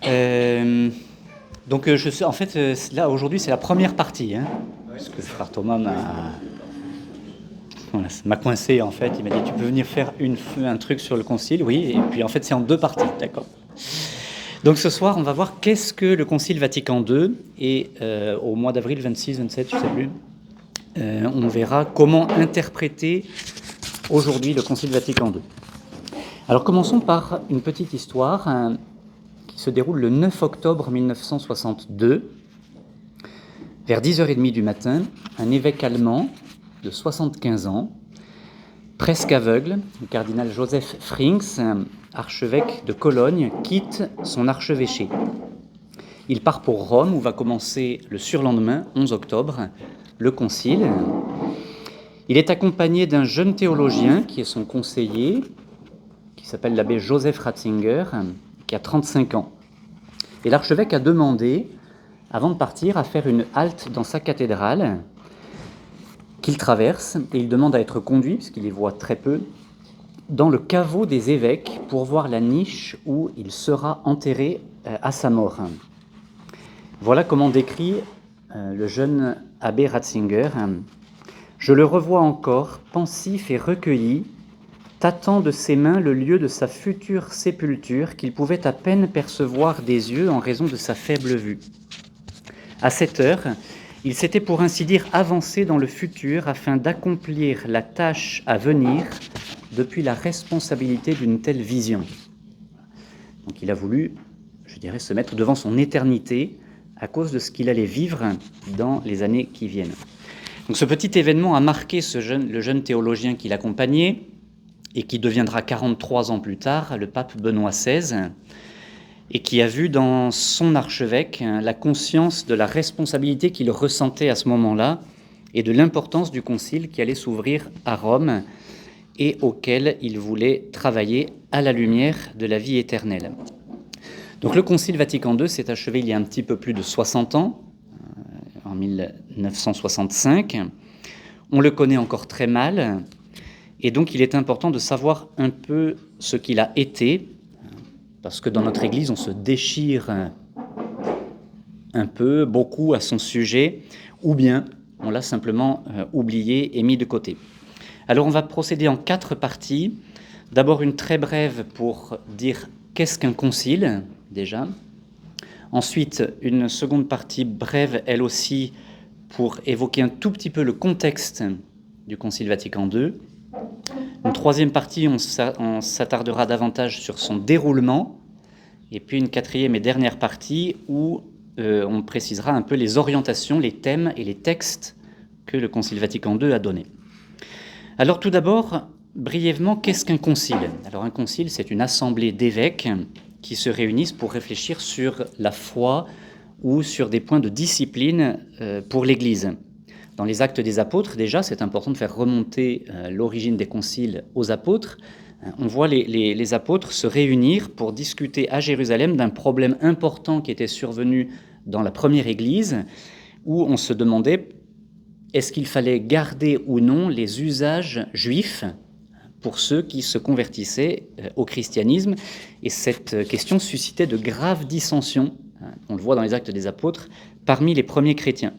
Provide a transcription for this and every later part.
Euh, en fait, là, aujourd'hui, c'est la première partie, hein, parce que frère Thomas m'a coincé, en fait. Il m'a dit, tu peux venir faire un truc sur le concile, oui, et puis en fait, c'est en deux parties, d'accord. Donc ce soir, on va voir qu'est-ce que le Concile Vatican II, et au mois d'avril 26, 27, je ne sais plus, on verra comment interpréter aujourd'hui le Concile Vatican II. Alors commençons par une petite histoire qui se déroule le 9 octobre 1962. Vers 10h30 du matin, un évêque allemand de 75 ans, presque aveugle, le cardinal Joseph Frings, archevêque de Cologne, quitte son archevêché. Il part pour Rome où va commencer le surlendemain, 11 octobre, le concile. Il est accompagné d'un jeune théologien qui est son conseiller, qui s'appelle l'abbé Joseph Ratzinger, qui a 35 ans. Et l'archevêque a demandé, avant de partir, à faire une halte dans sa cathédrale qu'il traverse, et il demande à être conduit, puisqu'il les voit très peu, dans le caveau des évêques pour voir la niche où il sera enterré à sa mort. Voilà comment décrit le jeune abbé Ratzinger. Je le revois encore, pensif et recueilli, tâtant de ses mains le lieu de sa future sépulture qu'il pouvait à peine percevoir des yeux en raison de sa faible vue. À cette heure, il s'était pour ainsi dire avancé dans le futur afin d'accomplir la tâche à venir depuis la responsabilité d'une telle vision. Donc il a voulu, je dirais, se mettre devant son éternité à cause de ce qu'il allait vivre dans les années qui viennent. Donc ce petit événement a marqué le jeune théologien qui l'accompagnait et qui deviendra 43 ans plus tard le pape Benoît XVI, et qui a vu dans son archevêque la conscience de la responsabilité qu'il ressentait à ce moment-là et de l'importance du concile qui allait s'ouvrir à Rome et auquel il voulait travailler à la lumière de la vie éternelle. Donc le concile Vatican II s'est achevé il y a un petit peu plus de 60 ans, en 1965. On le connaît encore très mal, et donc il est important de savoir un peu ce qu'il a été, parce que dans notre Église, on se déchire un peu, beaucoup à son sujet, ou bien on l'a simplement oublié et mis de côté. Alors on va procéder en 4 parties. D'abord une très brève pour dire qu'est-ce qu'un concile, déjà. Ensuite, une seconde partie brève, elle aussi, pour évoquer un tout petit peu le contexte du Concile Vatican II. Une troisième partie, on s'attardera davantage sur son déroulement. Et puis une quatrième et dernière partie où on précisera un peu les orientations, les thèmes et les textes que le Concile Vatican II a donnés. Alors tout d'abord, brièvement, qu'est-ce qu'un concile ? Alors un concile, c'est une assemblée d'évêques qui se réunissent pour réfléchir sur la foi ou sur des points de discipline pour l'Église. Dans les Actes des Apôtres, déjà, c'est important de faire remonter l'origine des conciles aux apôtres. On voit les apôtres se réunir pour discuter à Jérusalem d'un problème important qui était survenu dans la première Église, où on se demandait est-ce qu'il fallait garder ou non les usages juifs pour ceux qui se convertissaient au christianisme. Et cette question suscitait de graves dissensions, on le voit dans les Actes des Apôtres, parmi les premiers chrétiens.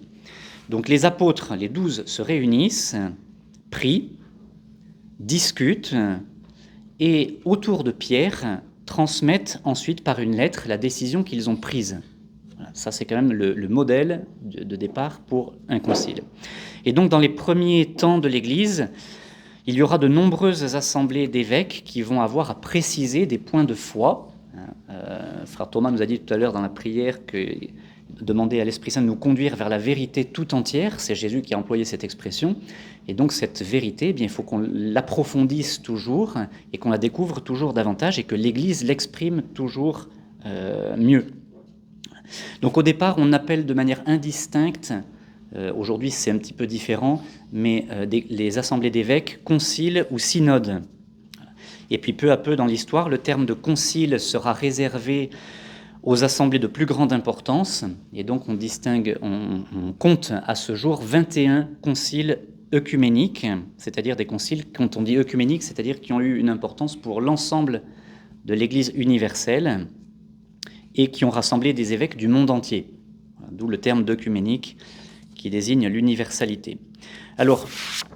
Donc les apôtres, les 12, se réunissent, prient, discutent, et autour de Pierre, transmettent ensuite par une lettre la décision qu'ils ont prise. Voilà, ça, c'est quand même le modèle de départ pour un concile. Et donc, dans les premiers temps de l'Église, il y aura de nombreuses assemblées d'évêques qui vont avoir à préciser des points de foi. Frère Thomas nous a dit tout à l'heure dans la prière que demander à l'Esprit Saint de nous conduire vers la vérité tout entière, c'est Jésus qui a employé cette expression, et donc cette vérité, eh bien, il faut qu'on l'approfondisse toujours et qu'on la découvre toujours davantage et que l'Église l'exprime toujours mieux. Donc au départ, on appelle de manière indistincte, aujourd'hui c'est un petit peu différent, mais les assemblées d'évêques, conciles ou synodes. Et puis peu à peu dans l'histoire, le terme de concile sera réservé aux assemblées de plus grande importance, et donc on compte à ce jour 21 conciles œcuméniques, c'est-à-dire des conciles, quand on dit œcuméniques, c'est-à-dire qui ont eu une importance pour l'ensemble de l'Église universelle, et qui ont rassemblé des évêques du monde entier. Voilà, d'où le terme d'œcuménique qui désigne l'universalité. Alors,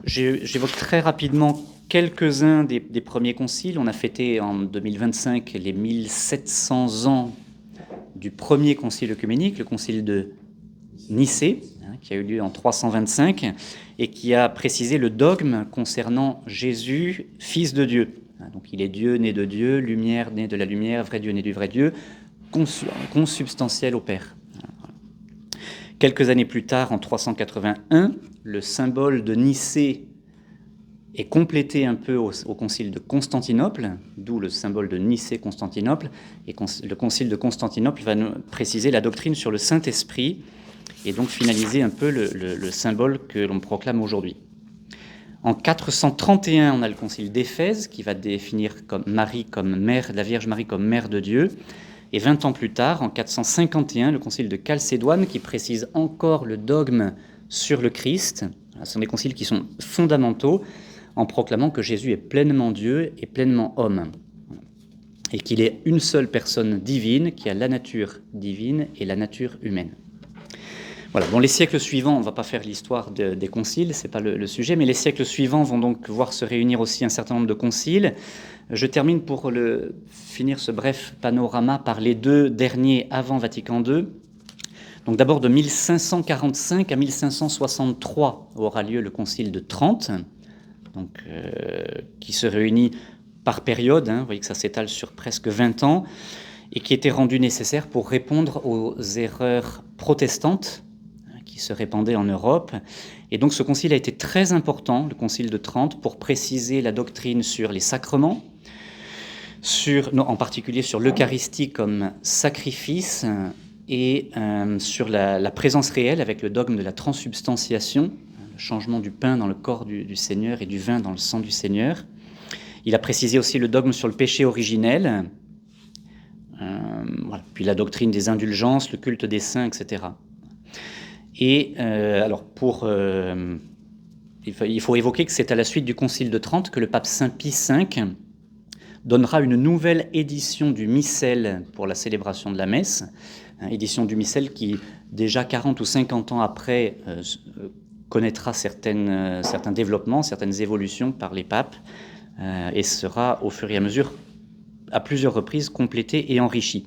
j'évoque très rapidement quelques-uns des premiers conciles. On a fêté en 2025 les 1700 ans du premier concile œcuménique, le concile de Nicée, qui a eu lieu en 325 et qui a précisé le dogme concernant Jésus, fils de Dieu. Donc il est Dieu, né de Dieu, lumière, né de la lumière, vrai Dieu, né du vrai Dieu, consubstantiel au Père. Quelques années plus tard, en 381, le symbole de Nicée est complété un peu au concile de Constantinople, d'où le symbole de Nicée-Constantinople. Et le concile de Constantinople va nous préciser la doctrine sur le Saint-Esprit et donc finaliser un peu le symbole que l'on proclame aujourd'hui. En 431, on a le concile d'Éphèse qui va définir comme Marie comme mère, la Vierge Marie comme mère de Dieu. Et 20 ans plus tard, en 451, le concile de Chalcédoine qui précise encore le dogme sur le Christ. Ce sont des conciles qui sont fondamentaux en proclamant que Jésus est pleinement Dieu et pleinement homme. Et qu'il est une seule personne divine qui a la nature divine et la nature humaine. Voilà. Bon, les siècles suivants, on ne va pas faire l'histoire des conciles, ce n'est pas le sujet, mais les siècles suivants vont donc voir se réunir aussi un certain nombre de conciles. Je termine pour finir ce bref panorama par les deux derniers avant Vatican II. Donc d'abord de 1545 à 1563 aura lieu le concile de Trente, donc, qui se réunit par période, vous voyez que ça s'étale sur presque 20 ans, et qui était rendu nécessaire pour répondre aux erreurs protestantes qui se répandaient en Europe. Et donc ce concile a été très important, le concile de Trente, pour préciser la doctrine sur les sacrements, en particulier sur l'Eucharistie comme sacrifice, et sur la présence réelle avec le dogme de la transsubstantiation, le changement du pain dans le corps du Seigneur et du vin dans le sang du Seigneur. Il a précisé aussi le dogme sur le péché originel, voilà. Puis la doctrine des indulgences, le culte des saints, etc. Et alors il faut évoquer que c'est à la suite du Concile de Trente que le pape Saint Pie V donnera une nouvelle édition du missel pour la célébration de la messe, édition du missel qui, déjà 40 ou 50 ans après, connaîtra certains développements, certaines évolutions par les papes, et sera au fur et à mesure, à plusieurs reprises, complété et enrichi.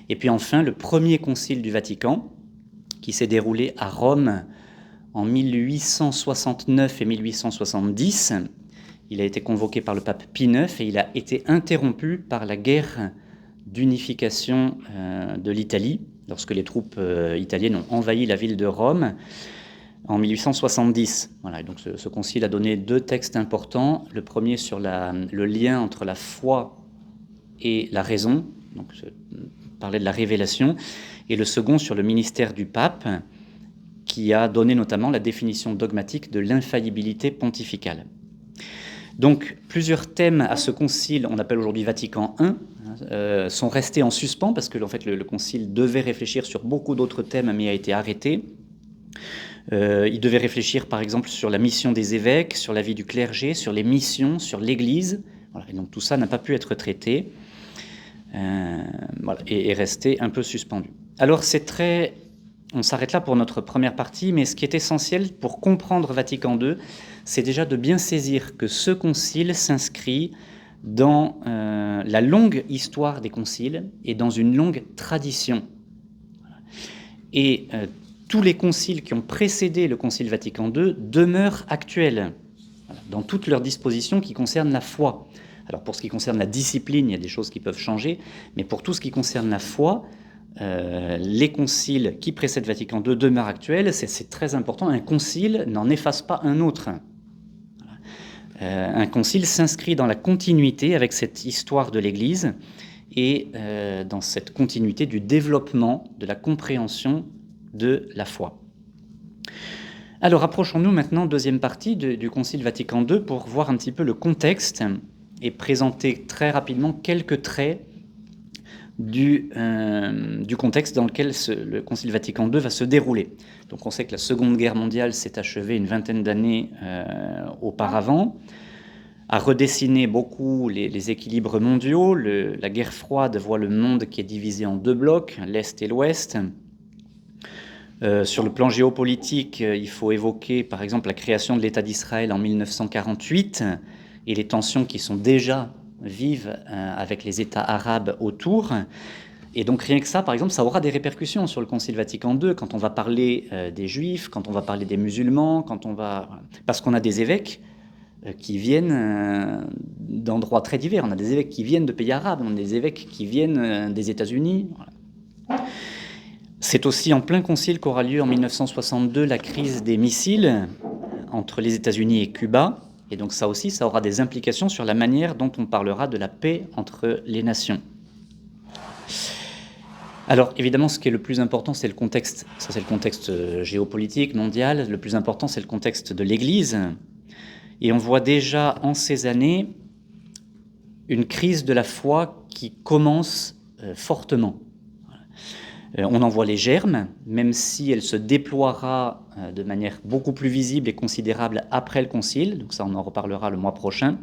Et puis enfin, le premier concile du Vatican, qui s'est déroulé à Rome en 1869 et 1870. Il a été convoqué par le pape Pie IX et il a été interrompu par la guerre d'unification de l'Italie, lorsque les troupes italiennes ont envahi la ville de Rome en 1870. Voilà, et donc ce concile a donné deux textes importants. Le premier sur le lien entre la foi et la raison, donc parlait de la révélation, et le second sur le ministère du pape, qui a donné notamment la définition dogmatique de l'infaillibilité pontificale. Donc plusieurs thèmes à ce concile, on appelle aujourd'hui Vatican I, sont restés en suspens parce que en fait, le concile devait réfléchir sur beaucoup d'autres thèmes mais a été arrêté. Il devait réfléchir par exemple sur la mission des évêques, sur la vie du clergé, sur les missions, sur l'Église. Voilà, et donc tout ça n'a pas pu être traité. Voilà, et est resté un peu suspendu. Alors on s'arrête là pour notre première partie, mais ce qui est essentiel pour comprendre Vatican II, c'est déjà de bien saisir que ce concile s'inscrit dans la longue histoire des conciles et dans une longue tradition. Et tous les conciles qui ont précédé le concile Vatican II demeurent actuels, dans toutes leurs dispositions qui concernent la foi. Alors pour ce qui concerne la discipline, il y a des choses qui peuvent changer, mais pour tout ce qui concerne la foi, les conciles qui précèdent Vatican II demeurent actuels, c'est très important. Un concile n'en efface pas un autre. Un concile s'inscrit dans la continuité avec cette histoire de l'Église et dans cette continuité du développement de la compréhension de la foi. Alors approchons-nous maintenant, deuxième partie du Concile Vatican II, pour voir un petit peu le contexte et présenter très rapidement quelques traits du contexte dans lequel le Concile Vatican II va se dérouler. Donc on sait que la Seconde Guerre mondiale s'est achevée une vingtaine d'années auparavant. a redessiné beaucoup les équilibres mondiaux. La guerre froide voit le monde qui est divisé en deux blocs, l'Est et l'Ouest. Sur le plan géopolitique, il faut évoquer par exemple la création de l'État d'Israël en 1948 et les tensions qui sont déjà vives avec les États arabes autour. Et donc rien que ça, par exemple, ça aura des répercussions sur le Concile Vatican II quand on va parler des Juifs, quand on va parler des musulmans, parce qu'on a des évêques qui viennent d'endroits très divers. On a des évêques qui viennent de pays arabes, on a des évêques qui viennent des États-Unis. Voilà. C'est aussi en plein concile qu'aura lieu en 1962 la crise des missiles entre les États-Unis et Cuba. Et donc ça aussi, ça aura des implications sur la manière dont on parlera de la paix entre les nations. Alors évidemment, ce qui est le plus important, c'est le contexte. Ça, c'est le contexte géopolitique, mondial. Le plus important, c'est le contexte de l'Église. Et on voit déjà en ces années une crise de la foi qui commence fortement. On en voit les germes, même si elle se déploiera de manière beaucoup plus visible et considérable après le Concile. Donc ça, on en reparlera le mois prochain.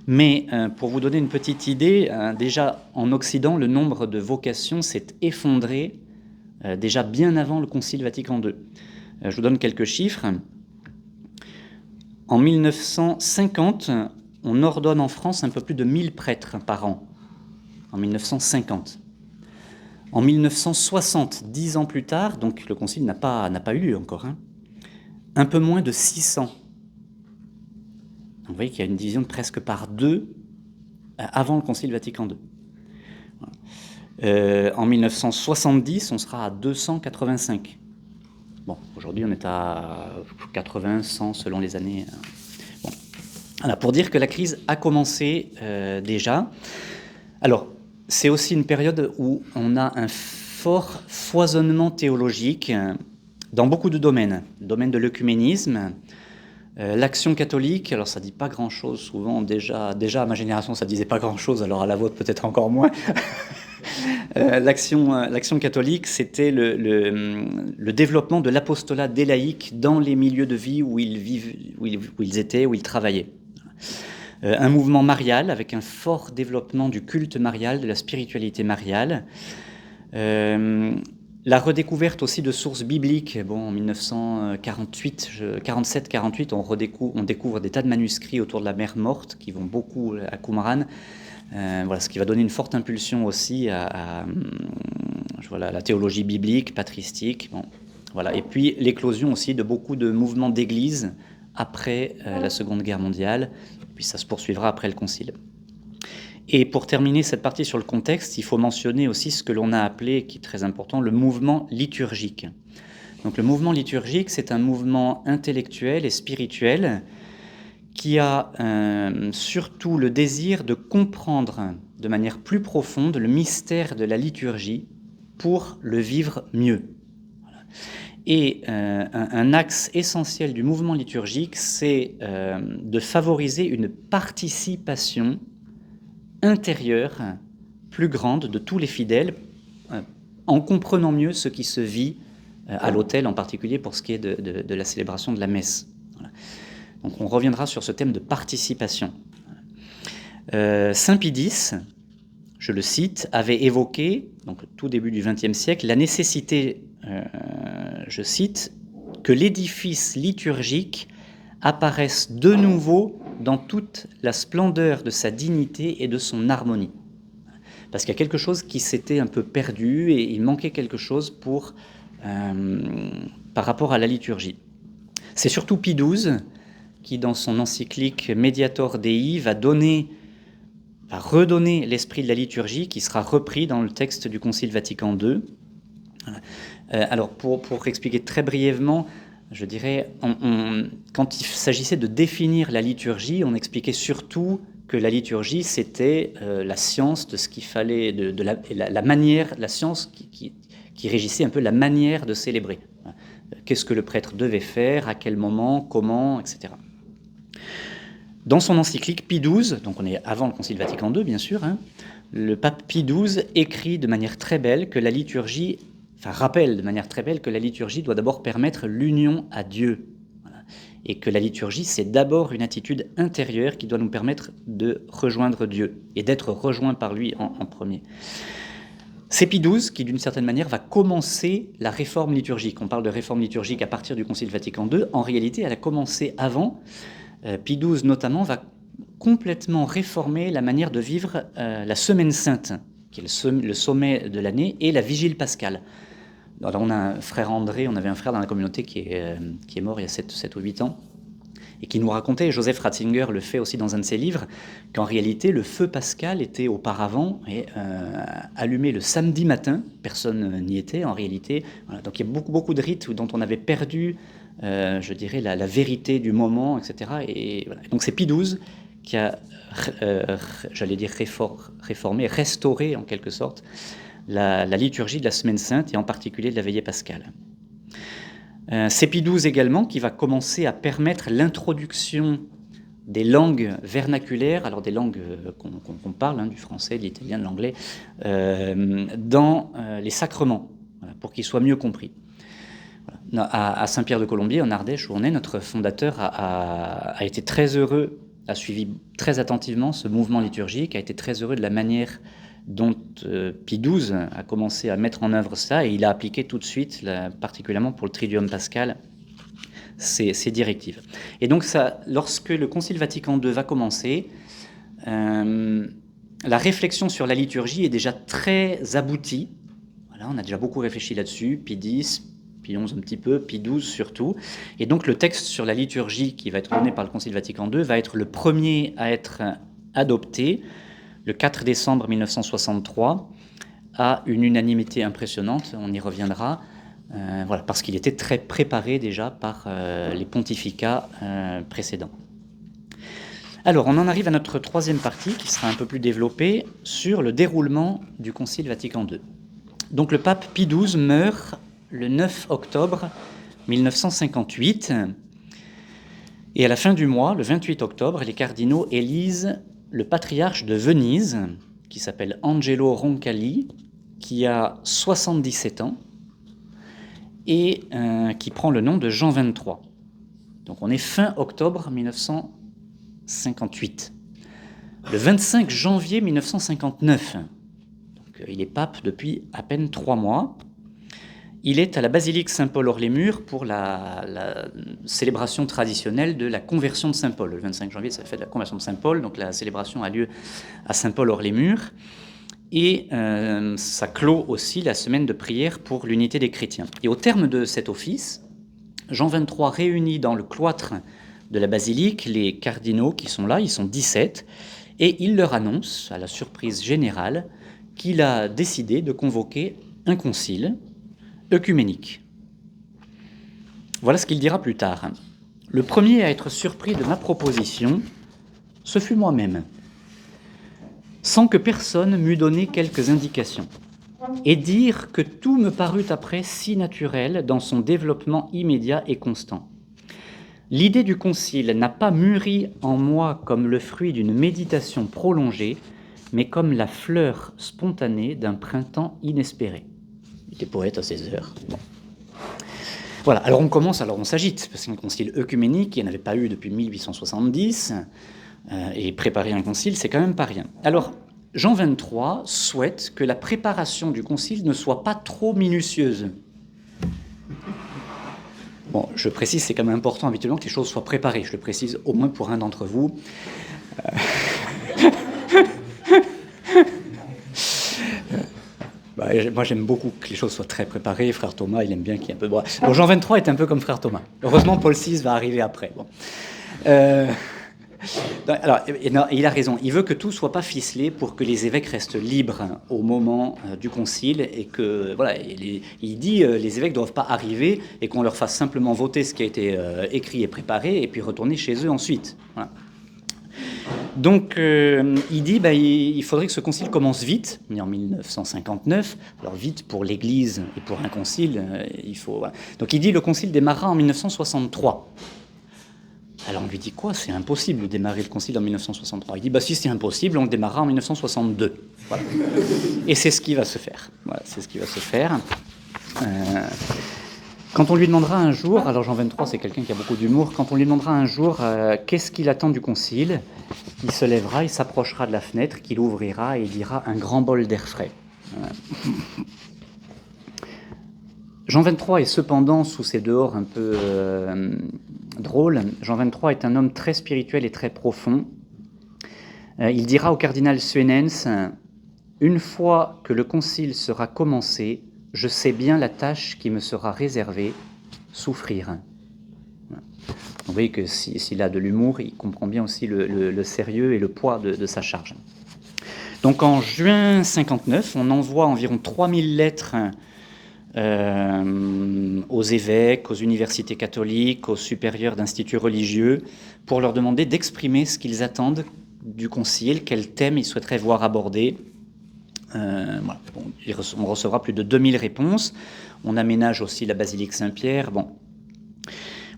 Mais pour vous donner une petite idée, déjà en Occident, le nombre de vocations s'est effondré déjà bien avant le Concile Vatican II. Je vous donne quelques chiffres. En 1950, on ordonne en France un peu plus de 1000 prêtres par an. En 1950. En 1960, 10 ans plus tard, donc le concile n'a pas eu lieu encore, un peu moins de 600. Vous voyez qu'il y a une division de presque par deux avant le concile Vatican II. En 1970, on sera à 285. Bon, aujourd'hui, on est à 80, 100 selon les années. Bon. Voilà, pour dire que la crise a commencé déjà. Alors, c'est aussi une période où on a un fort foisonnement théologique dans beaucoup de domaines. Le domaine de l'œcuménisme, l'action catholique, alors ça ne dit pas grand-chose souvent, déjà à ma génération ça ne disait pas grand-chose, alors à la vôtre peut-être encore moins. L'action catholique, c'était le développement de l'apostolat des laïcs dans les milieux de vie où ils étaient, où ils travaillaient. Un mouvement marial avec un fort développement du culte marial, de la spiritualité mariale. La redécouverte aussi de sources bibliques. Bon, en 1947-48, on découvre des tas de manuscrits autour de la mer Morte qui vont beaucoup à Qumran. Voilà, ce qui va donner une forte impulsion aussi à la théologie biblique, patristique. Bon, voilà. Et puis l'éclosion aussi de beaucoup de mouvements d'église après la Seconde Guerre mondiale. Puis ça se poursuivra après le Concile. Et pour terminer cette partie sur le contexte, il faut mentionner aussi ce que l'on a appelé, qui est très important, le mouvement liturgique. Donc le mouvement liturgique, c'est un mouvement intellectuel et spirituel qui a surtout le désir de comprendre de manière plus profonde le mystère de la liturgie pour le vivre mieux. Voilà. Et un axe essentiel du mouvement liturgique, c'est de favoriser une participation intérieure plus grande de tous les fidèles en comprenant mieux ce qui se vit à l'autel, en particulier pour ce qui est de la célébration de la messe. Voilà. Donc on reviendra sur ce thème de participation. Saint Pie X, je le cite, avait évoqué, donc tout début du XXe siècle, la nécessité, je cite, que l'édifice liturgique apparaisse de nouveau dans toute la splendeur de sa dignité et de son harmonie. Parce qu'il y a quelque chose qui s'était un peu perdu et il manquait quelque chose par rapport à la liturgie. C'est surtout Pie XII qui, dans son encyclique Mediator Dei, va redonner l'esprit de la liturgie qui sera repris dans le texte du Concile Vatican II. Alors, pour expliquer très brièvement, je dirais, quand il s'agissait de définir la liturgie, on expliquait surtout que la liturgie, c'était la science de ce qu'il fallait, la manière, la science qui régissait un peu la manière de célébrer. Qu'est-ce que le prêtre devait faire, à quel moment, comment, etc. Dans son encyclique Pie XII, donc on est avant le Concile Vatican II, bien sûr, le pape Pie XII écrit de manière très belle que la liturgie, rappelle de manière très belle que la liturgie doit d'abord permettre l'union à Dieu. Voilà. et que la liturgie, c'est d'abord une attitude intérieure qui doit nous permettre de rejoindre Dieu et d'être rejoint par lui en premier. C'est Pie XII qui, d'une certaine manière, va commencer la réforme liturgique. On parle de réforme liturgique à partir du Concile Vatican II. En réalité, elle a commencé avant. Pie XII, notamment, va complètement réformer la manière de vivre la Semaine Sainte, qui est le sommet de l'année, et la Vigile pascale. Alors, on a un frère André, on avait un frère dans la communauté qui est mort il y a 7 ou 8 ans, et qui nous racontait, Joseph Ratzinger le fait aussi dans un de ses livres, qu'en réalité, le feu pascal était auparavant allumé le samedi matin, personne n'y était en réalité. Voilà, donc il y a beaucoup de rites dont on avait perdu, je dirais, la vérité du moment, etc. Et voilà. Donc c'est Pie XII qui a, j'allais dire, réformé, restauré en quelque sorte, la liturgie de la Semaine Sainte, et en particulier de la veillée pascale. C'est Pie XII également qui va commencer à permettre l'introduction des langues vernaculaires, alors des langues qu'on parle, du français, de l'italien, de l'anglais, dans les sacrements, voilà, pour qu'ils soient mieux compris. Voilà. À Saint-Pierre-de-Colombier, en Ardèche, où on est, notre fondateur a été très heureux, a suivi très attentivement ce mouvement liturgique, a été très heureux de la manière dont Pie XII a commencé à mettre en œuvre ça, et il a appliqué tout de suite, particulièrement pour le Triduum pascal, ces directives. Et donc, lorsque le Concile Vatican II va commencer, la réflexion sur la liturgie est déjà très aboutie. Voilà, on a déjà beaucoup réfléchi là-dessus, Pie X, Pie XI un petit peu, Pie XII surtout. Et donc, le texte sur la liturgie qui va être donné par le Concile Vatican II va être le premier à être adopté, le 4 décembre 1963, à une unanimité impressionnante, on y reviendra, voilà, parce qu'il était très préparé déjà par les pontificats précédents. Alors, on en arrive à notre troisième partie, qui sera un peu plus développée, sur le déroulement du Concile Vatican II. Donc, le pape Pie XII meurt le 9 octobre 1958, et à la fin du mois, le 28 octobre, les cardinaux élisent le patriarche de Venise, qui s'appelle Angelo Roncalli, qui a 77 ans, et qui prend le nom de Jean XXIII. Donc on est fin octobre 1958. Le 25 janvier 1959, donc il est pape depuis à peine 3 mois, il est à la basilique Saint-Paul-Hors-les-Murs pour la célébration traditionnelle de la conversion de Saint-Paul. Le 25 janvier, ça fait de la conversion de Saint-Paul, donc la célébration a lieu à Saint-Paul-Hors-les-Murs. Et ça clôt aussi la semaine de prière pour l'unité des chrétiens. Et au terme de cet office, Jean XXIII réunit dans le cloître de la basilique les cardinaux qui sont là, ils sont 17, et il leur annonce, à la surprise générale, qu'il a décidé de convoquer un concile œcuménique. Voilà ce qu'il dira plus tard. Le premier à être surpris de ma proposition, ce fut moi-même, sans que personne m'eût donné quelques indications, et dire que tout me parut après si naturel dans son développement immédiat et constant. L'idée du concile n'a pas mûri en moi comme le fruit d'une méditation prolongée, mais comme la fleur spontanée d'un printemps inespéré. Il était poète à ses heures. Bon. Voilà, alors on s'agite, parce qu'un concile œcuménique, il n'y en avait pas eu depuis 1870, et préparer un concile, c'est quand même pas rien. Alors, Jean XXIII souhaite que la préparation du concile ne soit pas trop minutieuse. Bon, je précise, c'est quand même important habituellement que les choses soient préparées, je le précise au moins pour un d'entre vous. Moi, j'aime beaucoup que les choses soient très préparées. Frère Thomas, il aime bien qu'il y ait un peu... Bon, Jean XXIII est un peu comme Frère Thomas. Heureusement, Paul VI va arriver après. Bon. Alors, il a raison. Il veut que tout ne soit pas ficelé pour que les évêques restent libres au moment du concile et que, voilà, il dit les évêques ne doivent pas arriver et qu'on leur fasse simplement voter ce qui a été écrit et préparé et puis retourner chez eux ensuite. Voilà. Donc, il dit il faudrait que ce concile commence vite, né en 1959. Alors, vite pour l'Église et pour un concile, il faut... Voilà. Donc, il dit le concile démarrera en 1963. Alors, on lui dit quoi ? C'est impossible de démarrer le concile en 1963. Il dit si c'est impossible, on le démarrera en 1962. Voilà. Et c'est ce qui va se faire. Voilà, c'est ce qui va se faire. Quand on lui demandera un jour, alors Jean 23 c'est quelqu'un qui a beaucoup d'humour, quand on lui demandera un jour qu'est-ce qu'il attend du concile, il se lèvera, il s'approchera de la fenêtre, qu'il ouvrira et il dira un grand bol d'air frais. Jean 23 est cependant, sous ses dehors un peu drôles, Jean 23 est un homme très spirituel et très profond. Il dira au cardinal Suenens, « Une fois que le concile sera commencé, je sais bien la tâche qui me sera réservée, souffrir. » Vous voyez que s'il a de l'humour, il comprend bien aussi le sérieux et le poids de sa charge. Donc en juin 59, on envoie environ 3000 lettres aux évêques, aux universités catholiques, aux supérieurs d'instituts religieux, pour leur demander d'exprimer ce qu'ils attendent du concile, quel thème ils souhaiteraient voir abordé. Voilà. Bon, on recevra plus de 2000 réponses. On aménage aussi la basilique Saint-Pierre. Bon.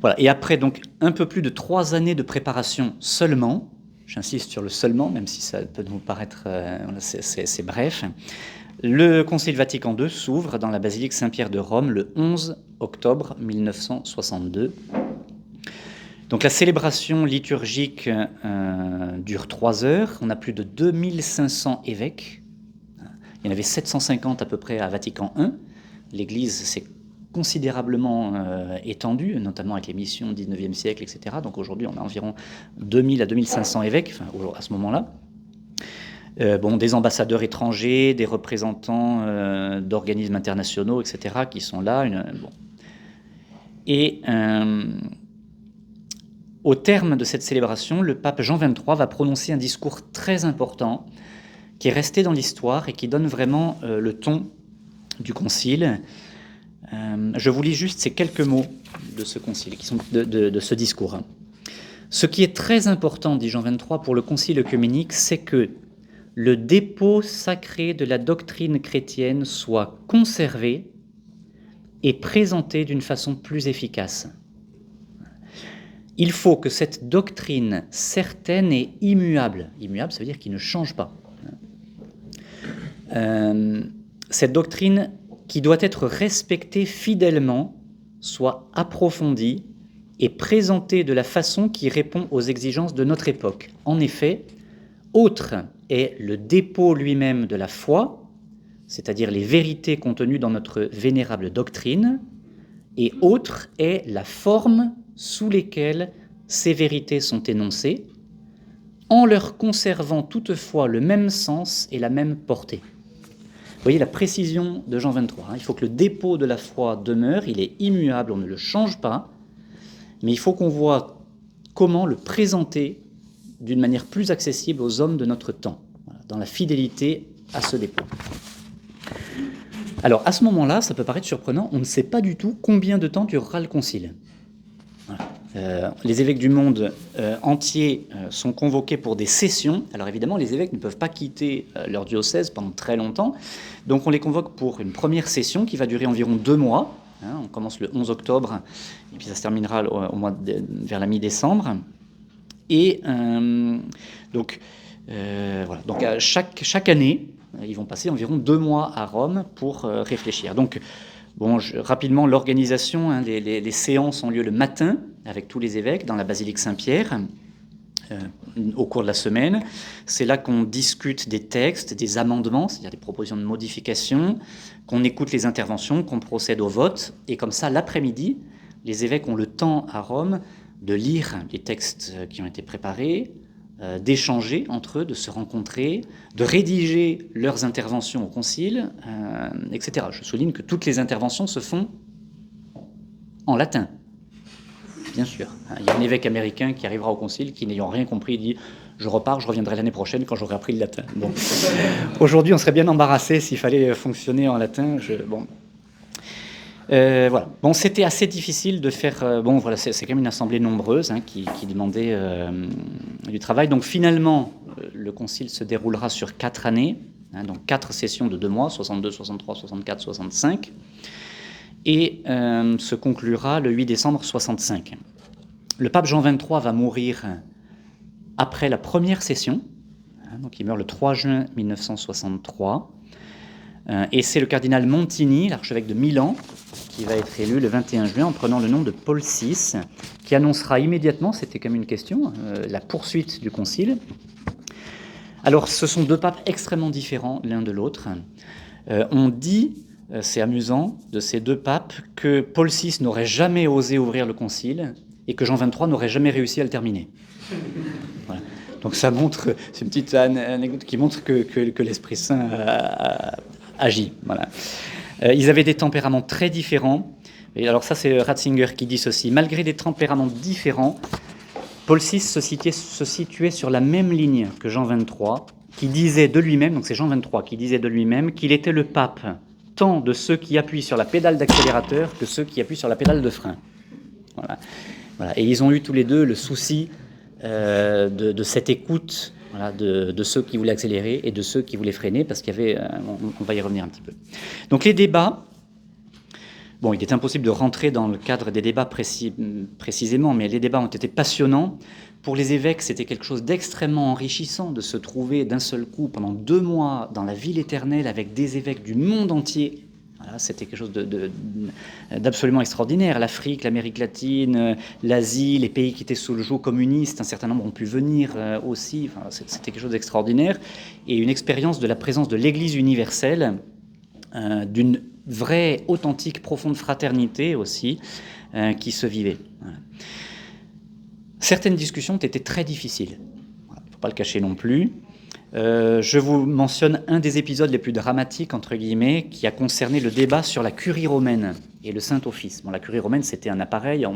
Voilà. Et après donc un peu plus de 3 années de préparation seulement, j'insiste sur le seulement, même si ça peut nous paraître c'est bref, le Concile Vatican II s'ouvre dans la basilique Saint-Pierre de Rome le 11 octobre 1962. Donc la célébration liturgique dure 3 heures. On a plus de 2500 évêques. Il y en avait 750 à peu près à Vatican I. L'Église s'est considérablement étendue, notamment avec les missions du XIXe siècle, etc. Donc aujourd'hui, on a environ 2000 à 2500 évêques à ce moment-là. Des ambassadeurs étrangers, des représentants d'organismes internationaux, etc., qui sont là. Et au terme de cette célébration, le pape Jean XXIII va prononcer un discours très important qui est resté dans l'histoire et qui donne vraiment le ton du concile. Je vous lis juste ces quelques mots de ce concile, qui sont de ce discours. Ce qui est très important, dit Jean XXIII, pour le concile œcuménique, c'est que le dépôt sacré de la doctrine chrétienne soit conservé et présenté d'une façon plus efficace. Il faut que cette doctrine certaine et immuable, immuable ça veut dire qu'il ne change pas, cette doctrine qui doit être respectée fidèlement soit approfondie et présentée de la façon qui répond aux exigences de notre époque. En effet, autre est le dépôt lui-même de la foi, c'est-à-dire les vérités contenues dans notre vénérable doctrine, et autre est la forme sous lesquelles ces vérités sont énoncées, en leur conservant toutefois le même sens et la même portée. Vous voyez la précision de Jean XXIII. Il faut que le dépôt de la foi demeure, il est immuable, on ne le change pas, mais il faut qu'on voit comment le présenter d'une manière plus accessible aux hommes de notre temps, dans la fidélité à ce dépôt. Alors, à ce moment-là, ça peut paraître surprenant, on ne sait pas du tout combien de temps durera le concile. Voilà. Les évêques du monde entier sont convoqués pour des sessions. Alors évidemment, les évêques ne peuvent pas quitter leur diocèse pendant très longtemps. Donc on les convoque pour une première session qui va durer environ 2 mois. On commence le 11 octobre et puis ça se terminera vers la mi-décembre. Et voilà. Donc chaque année, ils vont passer environ 2 mois à Rome pour réfléchir. Donc rapidement, l'organisation, les séances ont lieu le matin avec tous les évêques dans la basilique Saint-Pierre au cours de la semaine. C'est là qu'on discute des textes, des amendements, c'est-à-dire des propositions de modification, qu'on écoute les interventions, qu'on procède au vote. Et comme ça, l'après-midi, les évêques ont le temps à Rome de lire les textes qui ont été préparés, d'échanger entre eux, de se rencontrer, de rédiger leurs interventions au concile, etc. Je souligne que toutes les interventions se font en latin, bien sûr. Il y a un évêque américain qui arrivera au concile qui, n'ayant rien compris, dit « Je repars, je reviendrai l'année prochaine quand j'aurai appris le latin. » Bon. Aujourd'hui, on serait bien embarrassé s'il fallait fonctionner en latin. Voilà. Bon, c'était assez difficile de faire. Voilà, c'est quand même une assemblée nombreuse qui demandait du travail. Donc finalement, le concile se déroulera sur 4 années, donc 4 sessions de 2 mois, 62, 63, 64, 65, et se conclura le 8 décembre 65. Le pape Jean XXIII va mourir après la première session, donc il meurt le 3 juin 1963. Et c'est le cardinal Montini, l'archevêque de Milan, qui va être élu le 21 juin en prenant le nom de Paul VI, qui annoncera immédiatement, c'était quand même une question, la poursuite du concile. Alors, ce sont deux papes extrêmement différents l'un de l'autre. On dit, c'est amusant, de ces deux papes, que Paul VI n'aurait jamais osé ouvrir le concile et que Jean XXIII n'aurait jamais réussi à le terminer. Voilà. Donc ça montre, c'est une petite anecdote qui montre que l'Esprit Saint agit. Voilà. Ils avaient des tempéraments très différents. Et alors ça, c'est Ratzinger qui dit ceci. Malgré des tempéraments différents, Paul VI se situait sur la même ligne que Jean XXIII, qui disait de lui-même, donc c'est Jean XXIII qui disait de lui-même qu'il était le pape tant de ceux qui appuient sur la pédale d'accélérateur que ceux qui appuient sur la pédale de frein. Voilà. Voilà. Et ils ont eu tous les deux le souci de cette écoute, voilà, de ceux qui voulaient accélérer et de ceux qui voulaient freiner, parce qu'il y avait, on va y revenir un petit peu. Donc les débats, bon, il est impossible de rentrer dans le cadre des débats précisément, mais les débats ont été passionnants. Pour les évêques, c'était quelque chose d'extrêmement enrichissant de se trouver d'un seul coup pendant 2 mois dans la ville éternelle avec des évêques du monde entier. Voilà, c'était quelque chose d'absolument extraordinaire. L'Afrique, l'Amérique latine, l'Asie, les pays qui étaient sous le joug communiste, un certain nombre ont pu venir aussi. Enfin, c'était quelque chose d'extraordinaire. Et une expérience de la présence de l'Église universelle, d'une vraie, authentique, profonde fraternité aussi, qui se vivait. Voilà. Certaines discussions ont été très difficiles. Il ne faut pas le cacher non plus. Je vous mentionne un des épisodes les plus dramatiques, entre guillemets, qui a concerné le débat sur la curie romaine et le Saint-Office. Bon, la curie romaine, c'était un appareil. Vous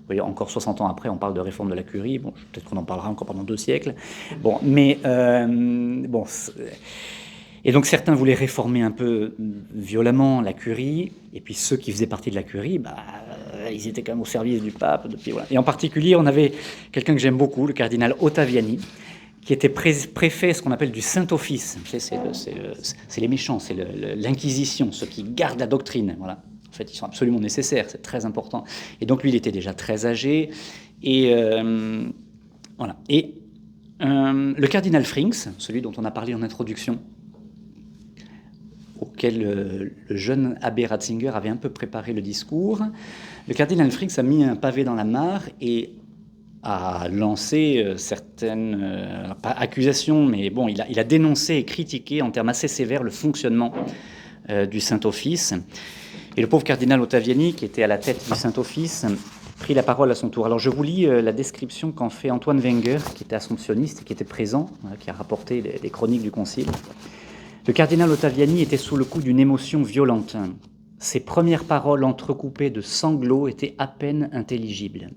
voyez, encore 60 ans après, on parle de réforme de la curie. Bon, peut-être qu'on en parlera encore pendant 2 siècles. Bon, mais bon. Et donc certains voulaient réformer un peu violemment la curie, et puis ceux qui faisaient partie de la curie, ils étaient quand même au service du pape. Voilà. Et en particulier, on avait quelqu'un que j'aime beaucoup, le cardinal Ottaviani, qui était préfet, ce qu'on appelle du Saint-Office. C'est les méchants, c'est l'Inquisition, ceux qui gardent la doctrine. Voilà. En fait, ils sont absolument nécessaires, c'est très important. Et donc lui, il était déjà très âgé. Et voilà. Et le cardinal Frings, celui dont on a parlé en introduction, auquel le jeune abbé Ratzinger avait un peu préparé le discours, le cardinal Frings a mis un pavé dans la mare et a lancé certaines, pas accusations, mais bon, il a dénoncé et critiqué en termes assez sévères le fonctionnement du Saint-Office. Et le pauvre cardinal Ottaviani, qui était à la tête du Saint-Office, prit la parole à son tour. Alors je vous lis la description qu'en fait Antoine Wenger, qui était assomptionniste et qui était présent, qui a rapporté les chroniques du Concile. Le cardinal Ottaviani était sous le coup d'une émotion violente. Ses premières paroles entrecoupées de sanglots étaient à peine intelligibles.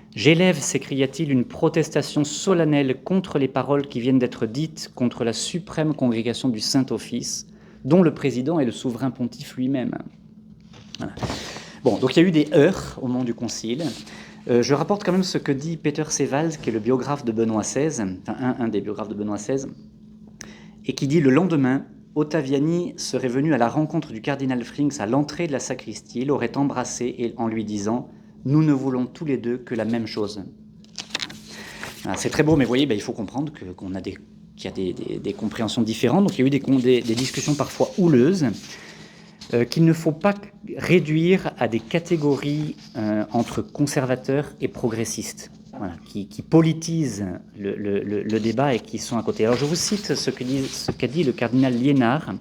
« J'élève, s'écria-t-il, une protestation solennelle contre les paroles qui viennent d'être dites contre la suprême congrégation du Saint-Office, dont le président est le souverain pontife lui-même. » Voilà. Bon, donc il y a eu des heurts au moment du Concile. Je rapporte quand même ce que dit Peter Sewald, qui est le biographe de Benoît XVI, enfin un des biographes de Benoît XVI, et qui dit « Le lendemain, Ottaviani serait venu à la rencontre du cardinal Frings à l'entrée de la sacristie, il l'aurait embrassé en lui disant « Nous ne voulons tous les deux que la même chose. » C'est très beau, mais vous voyez, il faut comprendre qu'il y a des compréhensions différentes. Donc il y a eu des discussions parfois houleuses, qu'il ne faut pas réduire à des catégories entre conservateurs et progressistes. Voilà, qui politisent le débat et qui sont à côté. Alors je vous cite ce qu'a dit le cardinal Liénard, il me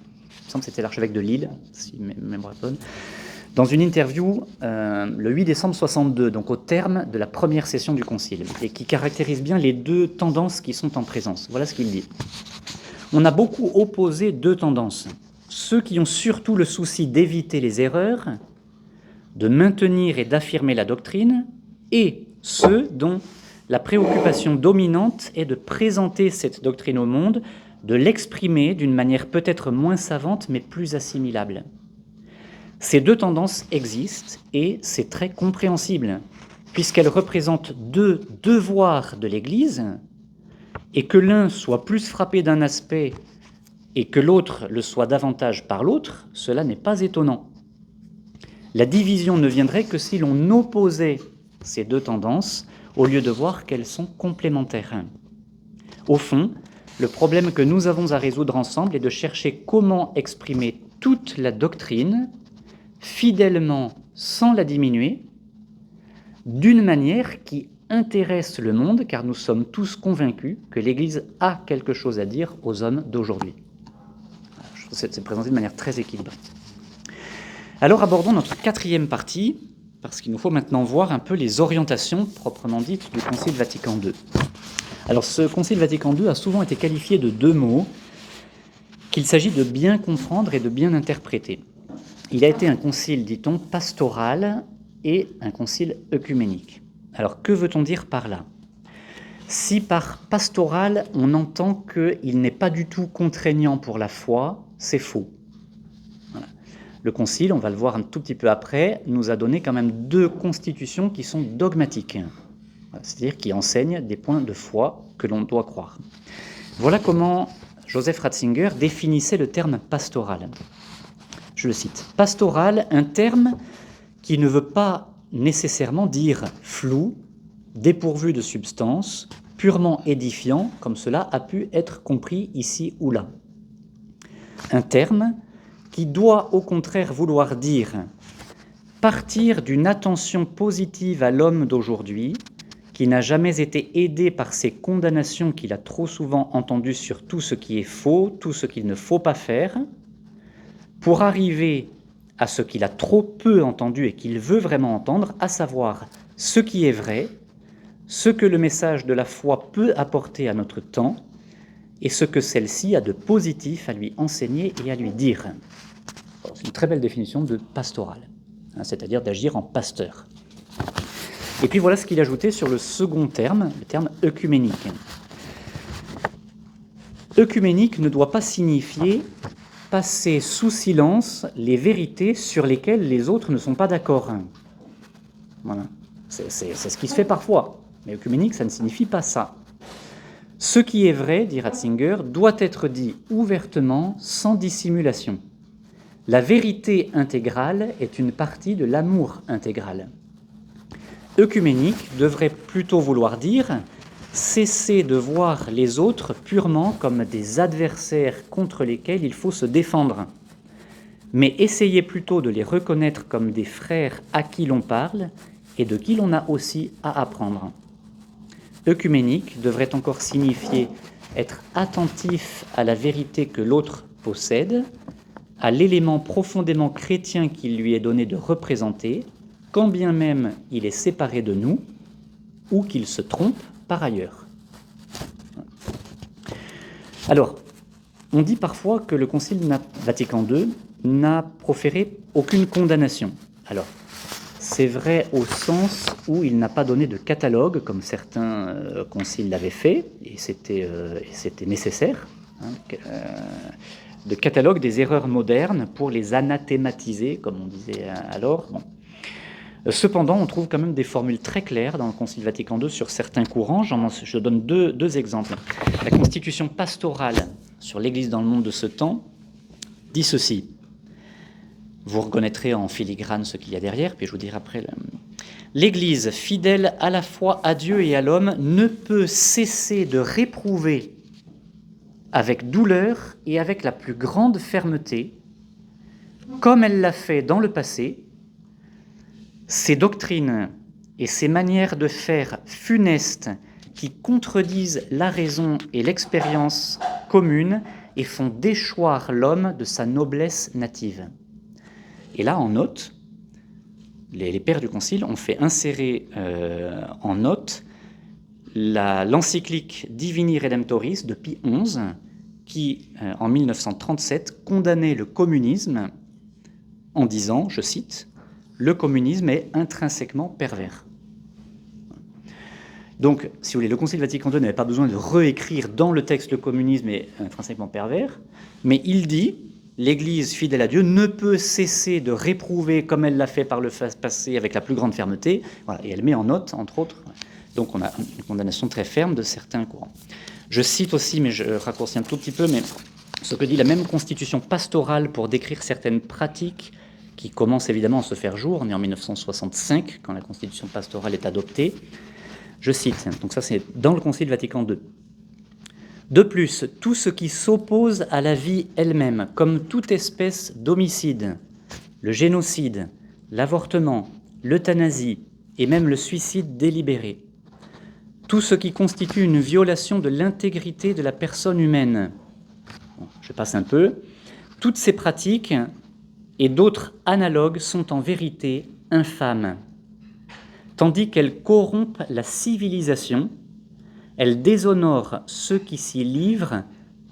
semble que c'était l'archevêque de Lille, si mes mémoires bonnes, dans une interview le 8 décembre 62, donc au terme de la première session du Concile, et qui caractérise bien les 2 tendances qui sont en présence. Voilà ce qu'il dit. On a beaucoup opposé 2 tendances. Ceux qui ont surtout le souci d'éviter les erreurs, de maintenir et d'affirmer la doctrine, et ceux dont la préoccupation dominante est de présenter cette doctrine au monde, de l'exprimer d'une manière peut-être moins savante mais plus assimilable. Ces 2 tendances existent et c'est très compréhensible, puisqu'elles représentent 2 devoirs de l'Église, et que l'un soit plus frappé d'un aspect et que l'autre le soit davantage par l'autre, cela n'est pas étonnant. La division ne viendrait que si l'on opposait ces 2 tendances, au lieu de voir qu'elles sont complémentaires. Au fond, le problème que nous avons à résoudre ensemble est de chercher comment exprimer toute la doctrine fidèlement sans la diminuer, d'une manière qui intéresse le monde, car nous sommes tous convaincus que l'Église a quelque chose à dire aux hommes d'aujourd'hui. Je trouve que c'est présenté de manière très équilibrée. Alors abordons notre quatrième partie, parce qu'il nous faut maintenant voir un peu les orientations proprement dites du Concile Vatican II. Alors ce Concile Vatican II a souvent été qualifié de deux mots qu'il s'agit de bien comprendre et de bien interpréter. Il a été un concile, dit-on, pastoral et un concile œcuménique. Alors que veut-on dire par là? Si par pastoral on entend qu'il n'est pas du tout contraignant pour la foi, c'est faux. Voilà. Le concile, on va le voir un tout petit peu après, nous a donné quand même deux constitutions qui sont dogmatiques, c'est-à-dire qui enseignent des points de foi que l'on doit croire. Voilà comment Joseph Ratzinger définissait le terme pastoral. Je le cite. Pastoral, un terme qui ne veut pas nécessairement dire flou, dépourvu de substance, purement édifiant, comme cela a pu être compris ici ou là. Un terme qui doit au contraire vouloir dire partir d'une attention positive à l'homme d'aujourd'hui, qui n'a jamais été aidé par ces condamnations qu'il a trop souvent entendues sur tout ce qui est faux, tout ce qu'il ne faut pas faire, pour arriver à ce qu'il a trop peu entendu et qu'il veut vraiment entendre, à savoir ce qui est vrai, ce que le message de la foi peut apporter à notre temps et ce que celle-ci a de positif à lui enseigner et à lui dire. C'est une très belle définition de pastoral, c'est-à-dire d'agir en pasteur. Et puis voilà ce qu'il ajoutait sur le second terme, le terme œcuménique. Œcuménique ne doit pas signifier passer sous silence les vérités sur lesquelles les autres ne sont pas d'accord. Voilà. C'est ce qui se fait parfois, mais œcuménique, ça ne signifie pas ça. Ce qui est vrai, dit Ratzinger, doit être dit ouvertement, sans dissimulation. La vérité intégrale est une partie de l'amour intégral. Œcuménique devrait plutôt vouloir dire cesser de voir les autres purement comme des adversaires contre lesquels il faut se défendre, mais essayer plutôt de les reconnaître comme des frères à qui l'on parle et de qui l'on a aussi à apprendre. Œcuménique devrait encore signifier être attentif à la vérité que l'autre possède, à l'élément profondément chrétien qu'il lui est donné de représenter, quand bien même il est séparé de nous, ou qu'il se trompe par ailleurs. Alors, on dit parfois que le Concile Vatican II n'a proféré aucune condamnation. Alors, c'est vrai au sens où il n'a pas donné de catalogue, comme certains conciles l'avaient fait, et c'était nécessaire, de catalogue des erreurs modernes pour les anathématiser, comme on disait alors. Bon. Cependant, on trouve quand même des formules très claires dans le Concile Vatican II sur certains courants. Je donne deux exemples. La constitution pastorale sur l'Église dans le monde de ce temps dit ceci. Vous reconnaîtrez en filigrane ce qu'il y a derrière, puis je vous dirai après. L'Église, fidèle à la fois à Dieu et à l'homme, ne peut cesser de réprouver avec douleur et avec la plus grande fermeté, comme elle l'a fait dans le passé, ces doctrines et ces manières de faire funestes qui contredisent la raison et l'expérience commune et font déchoir l'homme de sa noblesse native. Et là, en note, les pères du Concile ont fait insérer en note l'encyclique Divini Redemptoris de Pie XI, qui, en 1937, condamnait le communisme en disant, je cite, « Le communisme est intrinsèquement pervers ». Donc, si vous voulez, le Concile Vatican II n'avait pas besoin de réécrire dans le texte le communisme est intrinsèquement pervers, mais il dit l'Église fidèle à Dieu ne peut cesser de réprouver comme elle l'a fait par le passé avec la plus grande fermeté, voilà, et elle met en note, entre autres, donc on a une condamnation très ferme de certains courants. Je cite aussi, mais je raccourcis un tout petit peu, mais ce que dit la même constitution pastorale pour décrire certaines pratiques qui commencent évidemment à se faire jour. On est en 1965, quand la constitution pastorale est adoptée. Je cite, donc ça c'est dans le Concile Vatican II. De plus, tout ce qui s'oppose à la vie elle-même, comme toute espèce d'homicide, le génocide, l'avortement, l'euthanasie et même le suicide délibéré. Tout ce qui constitue une violation de l'intégrité de la personne humaine. Bon, je passe un peu. Toutes ces pratiques et d'autres analogues sont en vérité infâmes. Tandis qu'elles corrompent la civilisation, elles déshonorent ceux qui s'y livrent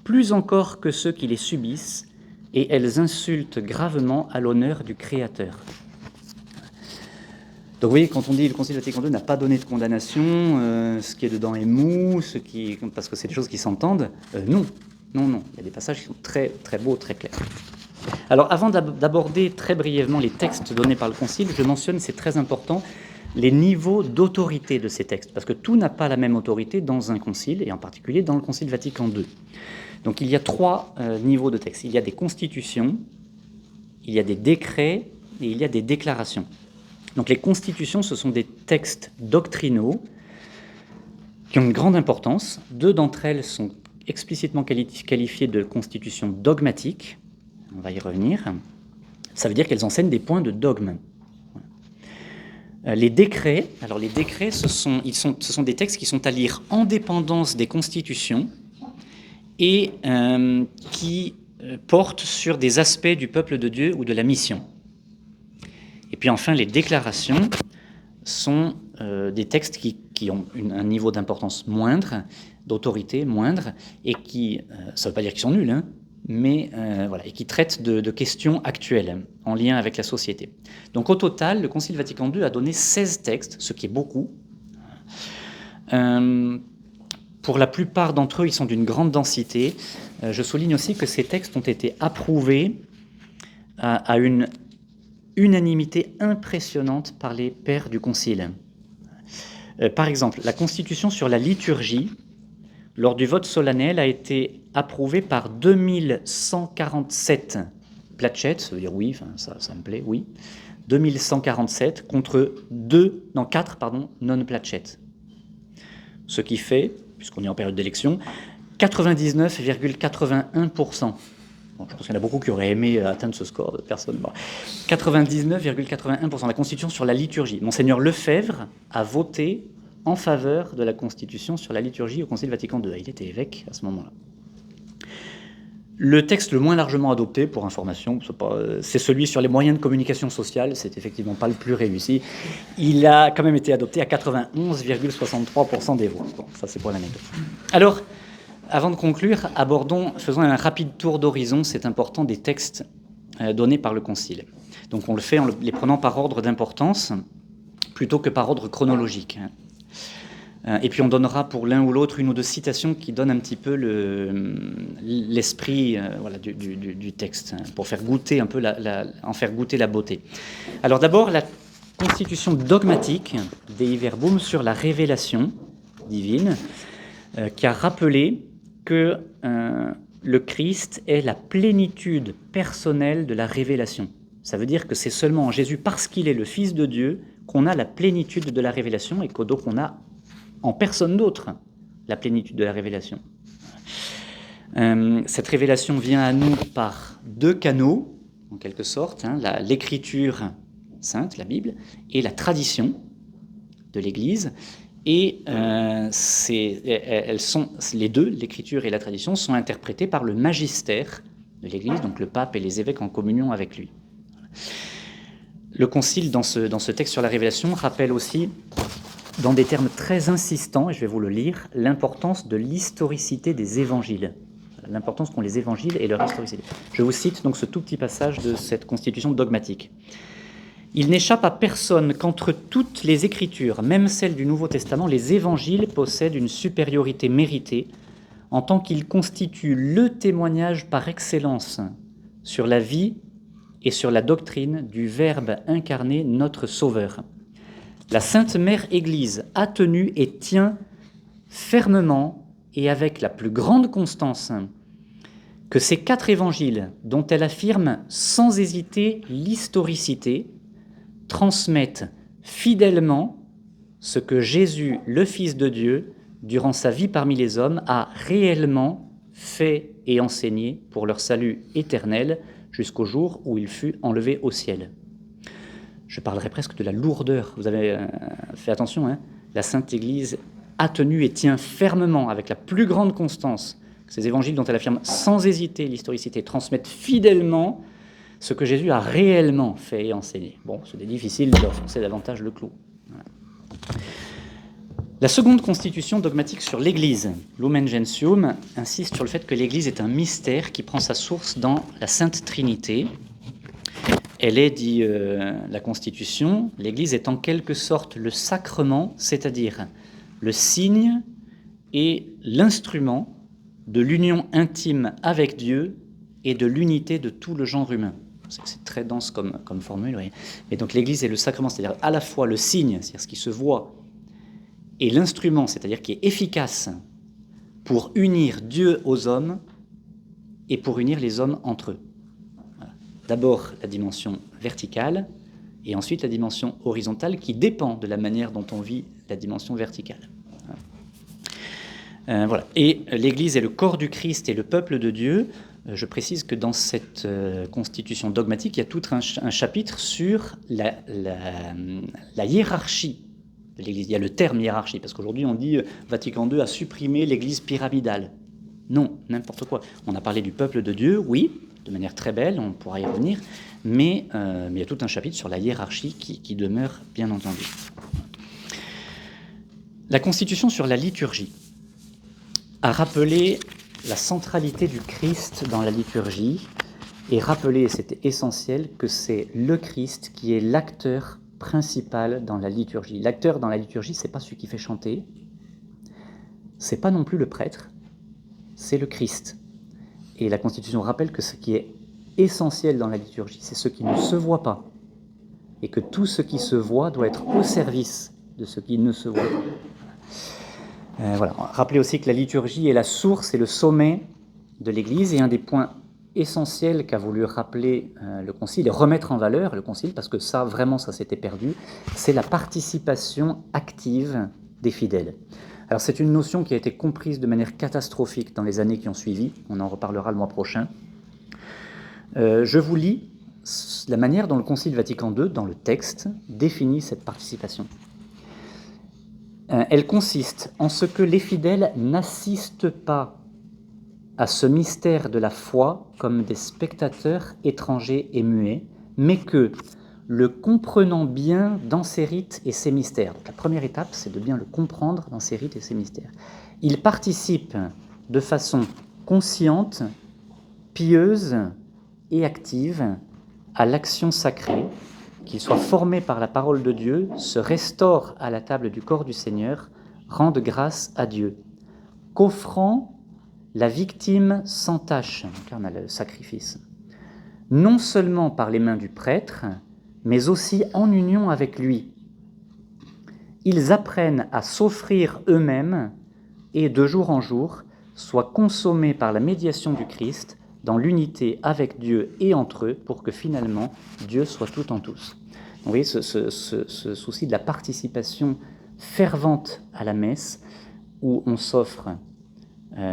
plus encore que ceux qui les subissent, et elles insultent gravement à l'honneur du Créateur. Donc vous voyez, quand on dit que le Concile Vatican II n'a pas donné de condamnation, ce qui est dedans est mou, parce que c'est des choses qui s'entendent, non. Il y a des passages qui sont très, très beaux, très clairs. Alors avant d'aborder très brièvement les textes donnés par le Concile, je mentionne, c'est très important, les niveaux d'autorité de ces textes, parce que tout n'a pas la même autorité dans un concile, et en particulier dans le Concile Vatican II. Donc il y a trois niveaux de textes. Il y a des constitutions, il y a des décrets, et il y a des déclarations. Donc les constitutions, ce sont des textes doctrinaux qui ont une grande importance. Deux d'entre elles sont explicitement qualifiées de constitutions dogmatiques. On va y revenir. Ça veut dire qu'elles enseignent des points de dogme. Les décrets, ce sont des textes qui sont à lire en dépendance des constitutions et qui portent sur des aspects du peuple de Dieu ou de la mission. Et puis enfin, les déclarations sont des textes qui ont un niveau d'importance moindre, d'autorité moindre, et qui, ça ne veut pas dire qu'ils sont nuls, hein, mais voilà, et qui traitent de questions actuelles en lien avec la société. Donc au total, le Concile Vatican II a donné 16 textes, ce qui est beaucoup. Pour la plupart d'entre eux, ils sont d'une grande densité. Je souligne aussi que ces textes ont été approuvés à une unanimité impressionnante par les pères du Concile. Par exemple, la Constitution sur la liturgie, lors du vote solennel, a été approuvée par 2147 placettes, ça veut dire oui, ça me plaît, oui, 2147 contre 4 non-placettes. Ce qui fait, puisqu'on est en période d'élection, 99,81%. Bon, je pense qu'il y en a beaucoup qui auraient aimé atteindre ce score de personnes. Bon. 99,81%. La Constitution sur la liturgie. Monseigneur Lefebvre a voté en faveur de la Constitution sur la liturgie au Concile Vatican II. Il était évêque à ce moment-là. Le texte le moins largement adopté, pour information, c'est celui sur les moyens de communication sociale. C'est effectivement pas le plus réussi. Il a quand même été adopté à 91,63% des voix. Bon, ça c'est pour l'anecdote. Alors, avant de conclure, faisons un rapide tour d'horizon, c'est important, des textes donnés par le Concile. Donc on le fait en les prenant par ordre d'importance, plutôt que par ordre chronologique. Et puis on donnera pour l'un ou l'autre une ou deux citations qui donnent un petit peu l'esprit du texte, pour faire goûter un peu en faire goûter la beauté. Alors d'abord, la constitution dogmatique Dei Verbum sur la révélation divine, qui a rappelé que le Christ est la plénitude personnelle de la révélation. Ça veut dire que c'est seulement en Jésus, parce qu'il est le Fils de Dieu, qu'on a la plénitude de la révélation et donc on a en personne d'autre la plénitude de la révélation. Cette révélation vient à nous par deux canaux, en quelque sorte, l'écriture sainte, la Bible, et la tradition de l'Église. Et les deux, l'écriture et la tradition, sont interprétées par le magistère de l'Église, donc le pape et les évêques en communion avec lui. Le Concile, dans ce texte sur la révélation, rappelle aussi, dans des termes très insistants, et je vais vous le lire, l'importance de l'historicité des évangiles. L'importance qu'ont les évangiles et leur historicité. Je vous cite donc ce tout petit passage de cette constitution dogmatique. Il n'échappe à personne qu'entre toutes les Écritures, même celles du Nouveau Testament, les évangiles possèdent une supériorité méritée en tant qu'ils constituent le témoignage par excellence sur la vie et sur la doctrine du Verbe incarné, notre Sauveur. La Sainte Mère Église a tenu et tient fermement et avec la plus grande constance que ces 4 évangiles, dont elle affirme sans hésiter l'historicité, transmettent fidèlement ce que Jésus, le Fils de Dieu, durant sa vie parmi les hommes, a réellement fait et enseigné pour leur salut éternel. jusqu'au jour où il fut enlevé au ciel. Je parlerai presque de la lourdeur. Vous avez fait attention, hein, la Sainte Église a tenu et tient fermement, avec la plus grande constance, ces évangiles dont elle affirme sans hésiter l'historicité, transmettent fidèlement ce que Jésus a réellement fait et enseigné. Bon, c'est difficile d'enfoncer davantage le clou. Voilà. La seconde constitution dogmatique sur l'Église, Lumen Gentium, insiste sur le fait que l'Église est un mystère qui prend sa source dans la Sainte Trinité. Elle est, dit la Constitution, l'Église est en quelque sorte le sacrement, c'est-à-dire le signe et l'instrument de l'union intime avec Dieu et de l'unité de tout le genre humain. C'est très dense comme formule, oui. Mais donc l'Église est le sacrement, c'est-à-dire à la fois le signe, c'est-à-dire ce qui se voit, et l'instrument, c'est-à-dire qui est efficace pour unir Dieu aux hommes et pour unir les hommes entre eux. Voilà. D'abord la dimension verticale et ensuite la dimension horizontale qui dépend de la manière dont on vit la dimension verticale. Voilà. Et l'Église est le corps du Christ et le peuple de Dieu. Je précise que dans cette constitution dogmatique, il y a tout un chapitre sur la hiérarchie de l'Église. Il y a le terme hiérarchie, parce qu'aujourd'hui on dit Vatican II a supprimé l'Église pyramidale. Non, n'importe quoi. On a parlé du peuple de Dieu, oui, de manière très belle, on pourra y revenir, mais il y a tout un chapitre sur la hiérarchie qui demeure, bien entendu. La constitution sur la liturgie a rappelé la centralité du Christ dans la liturgie et rappelé, et c'était essentiel, que c'est le Christ qui est l'acteur principal dans la liturgie. L'acteur dans la liturgie, c'est pas celui qui fait chanter, c'est pas non plus le prêtre, c'est le Christ. Et la Constitution rappelle que ce qui est essentiel dans la liturgie, c'est ce qui ne se voit pas, et que tout ce qui se voit doit être au service de ce qui ne se voit pas. Voilà. Rappelez aussi que la liturgie est la source et le sommet de l'Église, et un des points essentiels qu'a voulu rappeler le Concile et remettre en valeur le Concile, parce que ça, vraiment, ça s'était perdu, c'est la participation active des fidèles. Alors c'est une notion qui a été comprise de manière catastrophique dans les années qui ont suivi, on en reparlera le mois prochain. Je vous lis la manière dont le Concile Vatican II, dans le texte, définit cette participation. Elle consiste en ce que les fidèles n'assistent pas à ce mystère de la foi comme des spectateurs étrangers et muets, mais que, le comprenant bien dans ses rites et ses mystères, donc la première étape, c'est de bien le comprendre dans ses rites et ses mystères, ils participent de façon consciente, pieuse et active à l'action sacrée, qu'ils soient formés par la parole de Dieu, se restaurent à la table du corps du Seigneur, rendent grâce à Dieu, qu'offrant la victime sans tache, car on a le sacrifice, non seulement par les mains du prêtre, mais aussi en union avec lui. Ils apprennent à s'offrir eux-mêmes et, de jour en jour, soient consommés par la médiation du Christ dans l'unité avec Dieu et entre eux, pour que finalement Dieu soit tout en tous. Vous voyez ce souci de la participation fervente à la messe, où on s'offre,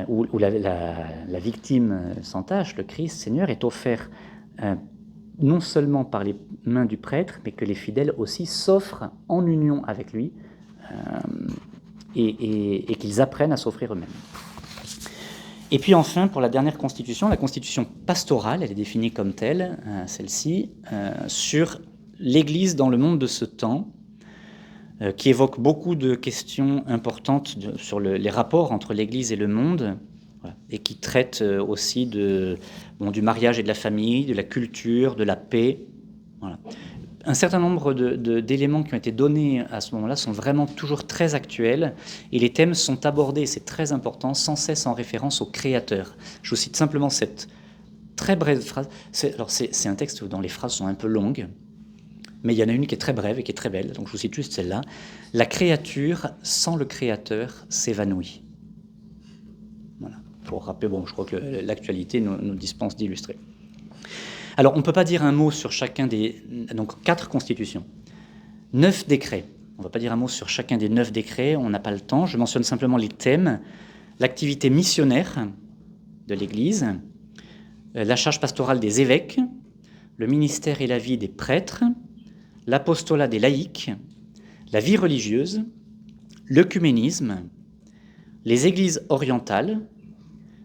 où la victime sans tache, le Christ Seigneur, est offert non seulement par les mains du prêtre, mais que les fidèles aussi s'offrent en union avec lui et qu'ils apprennent à s'offrir eux-mêmes. Et puis enfin, pour la dernière constitution, la constitution pastorale, elle est définie comme telle, celle-ci, sur l'Église dans le monde de ce temps, qui évoque beaucoup de questions importantes sur les rapports entre l'Église et le monde, voilà, et qui traite aussi du mariage et de la famille, de la culture, de la paix. Voilà. Un certain nombre d'éléments qui ont été donnés à ce moment-là sont vraiment toujours très actuels, et les thèmes sont abordés, c'est très important, sans cesse en référence au Créateur. Je vous cite simplement cette très brève phrase. C'est un texte dont les phrases sont un peu longues, mais il y en a une qui est très brève et qui est très belle, donc je vous cite juste celle-là. « La créature, sans le Créateur, s'évanouit. » Voilà, pour rappeler, je crois que l'actualité nous dispense d'illustrer. Alors, on ne peut pas dire un mot sur chacun des... Donc, 4 constitutions, 9 décrets. On ne va pas dire un mot sur chacun des 9 décrets, on n'a pas le temps. Je mentionne simplement les thèmes. L'activité missionnaire de l'Église, la charge pastorale des évêques, le ministère et la vie des prêtres, l'apostolat des laïcs, la vie religieuse, l'œcuménisme, les églises orientales,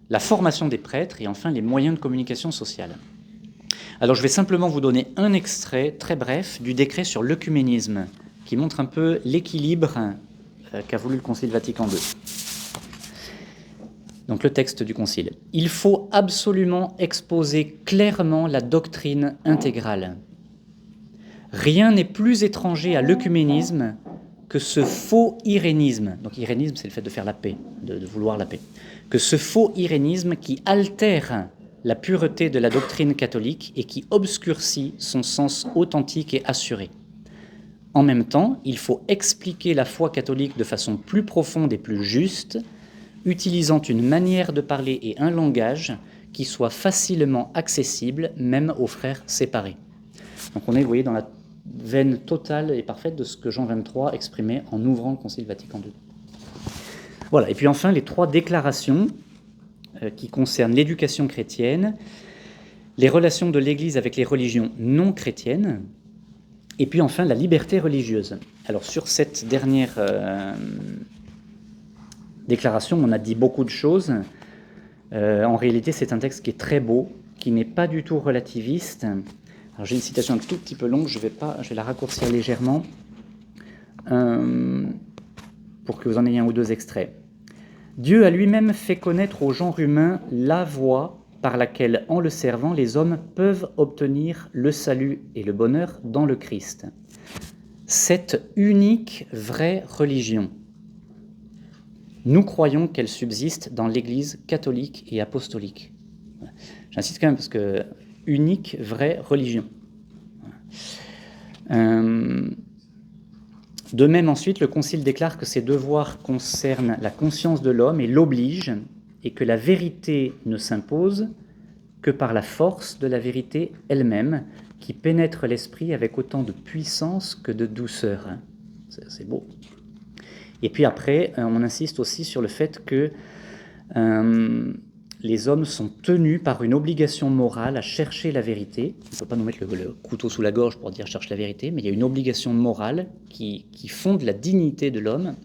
la formation des prêtres et enfin les moyens de communication sociale. Alors je vais simplement vous donner un extrait très bref du décret sur l'œcuménisme qui montre un peu l'équilibre qu'a voulu le Concile Vatican II. Donc le texte du Concile. Il faut absolument exposer clairement la doctrine intégrale. Rien n'est plus étranger à l'œcuménisme que ce faux irénisme. Donc irénisme, c'est le fait de faire la paix, de vouloir la paix. Que ce faux irénisme qui altère la pureté de la doctrine catholique et qui obscurcit son sens authentique et assuré. En même temps, il faut expliquer la foi catholique de façon plus profonde et plus juste, utilisant une manière de parler et un langage qui soit facilement accessible, même aux frères séparés. Donc on est, vous voyez, dans la veine totale et parfaite de ce que Jean XXIII exprimait en ouvrant le Concile Vatican II. Voilà, et puis enfin les 3 déclarations qui concernent l'éducation chrétienne, les relations de l'Église avec les religions non chrétiennes, et puis enfin la liberté religieuse. Alors sur cette dernière déclaration, on a dit beaucoup de choses. En réalité, c'est un texte qui est très beau, qui n'est pas du tout relativiste. Alors j'ai une citation un tout petit peu longue, je vais la raccourcir légèrement pour que vous en ayez un ou 2 extraits. Dieu a lui-même fait connaître au genre humain la voie par laquelle, en le servant, les hommes peuvent obtenir le salut et le bonheur dans le Christ. Cette unique vraie religion, nous croyons qu'elle subsiste dans l'Église catholique et apostolique. J'insiste quand même parce que unique vraie religion. De même, ensuite, le Concile déclare que ses devoirs concernent la conscience de l'homme et l'obligent, et que la vérité ne s'impose que par la force de la vérité elle-même, qui pénètre l'esprit avec autant de puissance que de douceur. C'est beau. Et puis après, on insiste aussi sur le fait que les hommes sont tenus par une obligation morale à chercher la vérité. On ne peut pas nous mettre le couteau sous la gorge pour dire « cherche la vérité », mais il y a une obligation morale qui fonde la dignité de l'homme.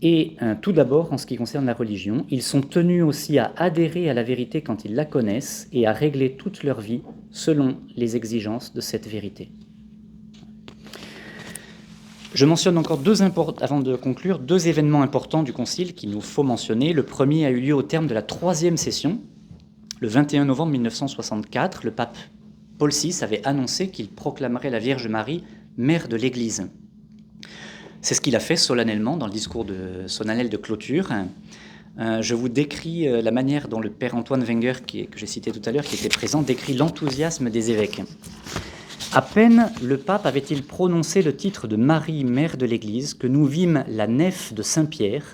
Et tout d'abord, en ce qui concerne la religion, ils sont tenus aussi à adhérer à la vérité quand ils la connaissent et à régler toute leur vie selon les exigences de cette vérité. Je mentionne encore avant de conclure, 2 événements importants du Concile qu'il nous faut mentionner. Le premier a eu lieu au terme de la 3e session. Le 21 novembre 1964, le pape Paul VI avait annoncé qu'il proclamerait la Vierge Marie mère de l'Église. C'est ce qu'il a fait solennellement dans le discours solennel de clôture. Je vous décris la manière dont le père Antoine Wenger, que j'ai cité tout à l'heure, qui était présent, décrit l'enthousiasme des évêques. À peine le pape avait-il prononcé le titre de Marie, mère de l'Église, que nous vîmes la nef de Saint-Pierre,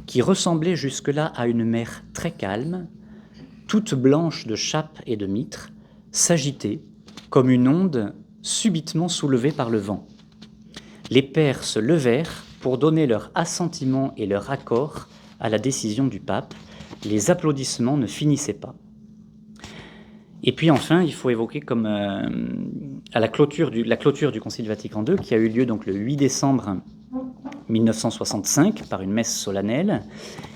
qui ressemblait jusque-là à une mer très calme, toute blanche de chape et de mitre, s'agiter comme une onde subitement soulevée par le vent. Les pères se levèrent pour donner leur assentiment et leur accord à la décision du pape. Les applaudissements ne finissaient pas. Et puis enfin, il faut évoquer comme à la clôture du Concile Vatican II, qui a eu lieu donc le 8 décembre 1965 par une messe solennelle.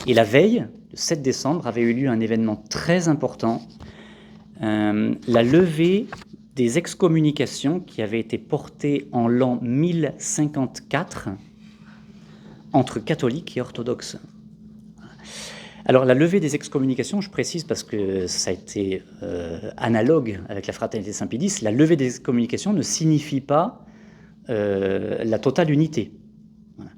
Et la veille, le 7 décembre, avait eu lieu un événement très important, la levée des excommunications qui avaient été portées en l'an 1054 entre catholiques et orthodoxes. Alors la levée des excommunications, je précise parce que ça a été analogue avec la fraternité Saint-Pédis, la levée des excommunications ne signifie pas la totale unité. Voilà.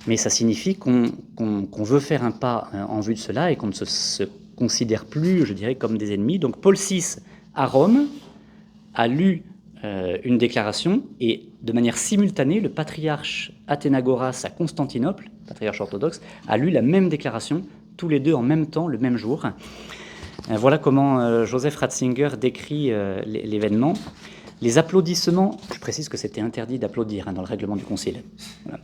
Mais ça signifie qu'on veut faire un pas en vue de cela et qu'on ne se considère plus, je dirais, comme des ennemis. Donc Paul VI, à Rome, a lu une déclaration et de manière simultanée, le patriarche Athénagoras à Constantinople, patriarche orthodoxe, a lu la même déclaration, tous les deux en même temps, le même jour. Voilà comment Joseph Ratzinger décrit l'événement. Les applaudissements, je précise que c'était interdit d'applaudir dans le règlement du Concile. Voilà.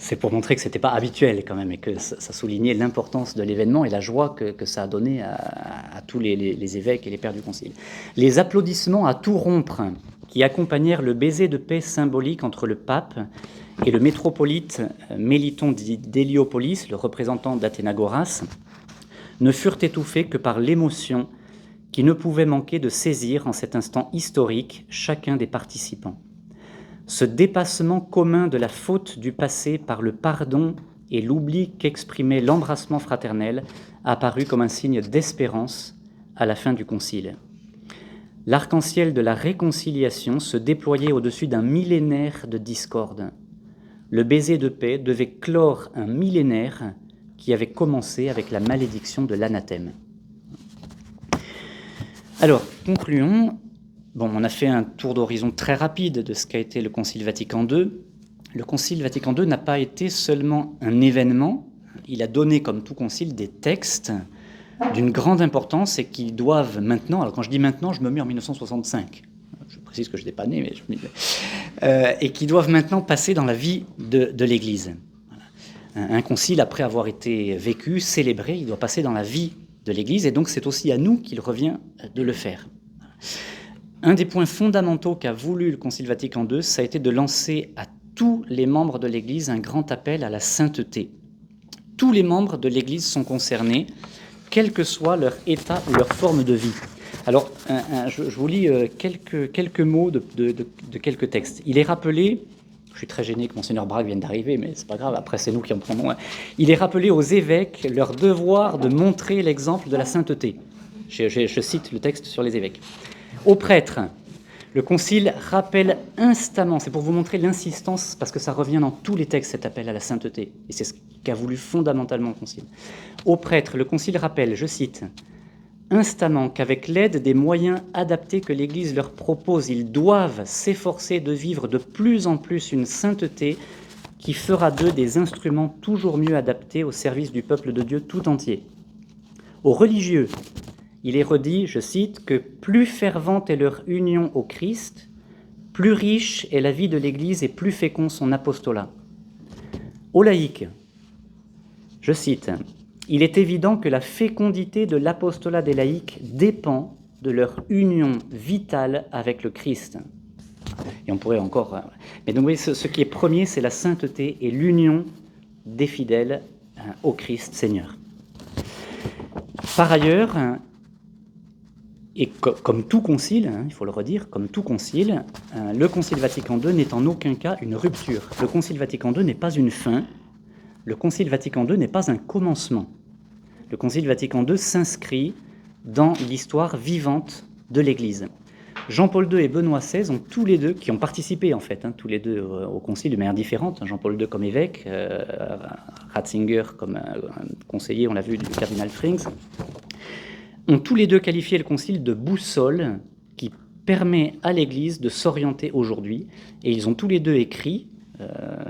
C'est pour montrer que ce n'était pas habituel quand même et que ça soulignait l'importance de l'événement et la joie que ça a donné à tous les évêques et les pères du concile. Les applaudissements à tout rompre qui accompagnèrent le baiser de paix symbolique entre le pape et le métropolite Méliton d'Héliopolis, le représentant d'Athénagoras, ne furent étouffés que par l'émotion qui ne pouvait manquer de saisir en cet instant historique chacun des participants. Ce dépassement commun de la faute du passé par le pardon et l'oubli qu'exprimait l'embrassement fraternel apparut comme un signe d'espérance à la fin du concile. L'arc-en-ciel de la réconciliation se déployait au-dessus d'un millénaire de discorde. Le baiser de paix devait clore un millénaire qui avait commencé avec la malédiction de l'anathème. Alors, concluons. Bon, on a fait un tour d'horizon très rapide de ce qu'a été le Concile Vatican II. Le Concile Vatican II n'a pas été seulement un événement, il a donné, comme tout concile, des textes d'une grande importance et qui doivent maintenant, alors quand je dis maintenant, je me mets en 1965, je précise que je n'étais pas né, mais et qui doivent maintenant passer dans la vie de l'Église. Voilà. Un concile, après avoir été vécu, célébré, il doit passer dans la vie de l'Église, et donc c'est aussi à nous qu'il revient de le faire. Un des points fondamentaux qu'a voulu le Concile Vatican II, ça a été de lancer à tous les membres de l'Église un grand appel à la sainteté. Tous les membres de l'Église sont concernés, quel que soit leur état ou leur forme de vie. Alors, je vous lis quelques mots de quelques textes. Il est rappelé, je suis très gêné que Monseigneur Braque vienne d'arriver, mais c'est pas grave, après c'est nous qui en prenons. Il est rappelé aux évêques leur devoir de montrer l'exemple de la sainteté. Je cite le texte sur les évêques. Aux prêtres, le Concile rappelle instamment, c'est pour vous montrer l'insistance, parce que ça revient dans tous les textes, cet appel à la sainteté, et c'est ce qu'a voulu fondamentalement le Concile. Aux prêtres, le Concile rappelle, je cite, « instamment qu'avec l'aide des moyens adaptés que l'Église leur propose, ils doivent s'efforcer de vivre de plus en plus une sainteté qui fera d'eux des instruments toujours mieux adaptés au service du peuple de Dieu tout entier. Aux religieux, il est redit, je cite, que plus fervente est leur union au Christ, plus riche est la vie de l'Église et plus fécond son apostolat. Aux laïcs, je cite, il est évident que la fécondité de l'apostolat des laïcs dépend de leur union vitale avec le Christ. Et on pourrait encore... Mais donc, vous voyez, ce qui est premier, c'est la sainteté et l'union des fidèles au Christ Seigneur. Par ailleurs, et comme tout concile, il faut le redire, comme tout concile, le Concile Vatican II n'est en aucun cas une rupture. Le Concile Vatican II n'est pas une fin. Le Concile Vatican II n'est pas un commencement. Le Concile Vatican II s'inscrit dans l'histoire vivante de l'Église. Jean-Paul II et Benoît XVI ont tous les deux, qui ont participé en fait, tous les deux au Concile de manière différente. Jean-Paul II comme évêque, Ratzinger comme conseiller, on l'a vu, du cardinal Frings, ont tous les deux qualifié le Concile de boussole qui permet à l'Église de s'orienter aujourd'hui. Et ils ont tous les deux écrit,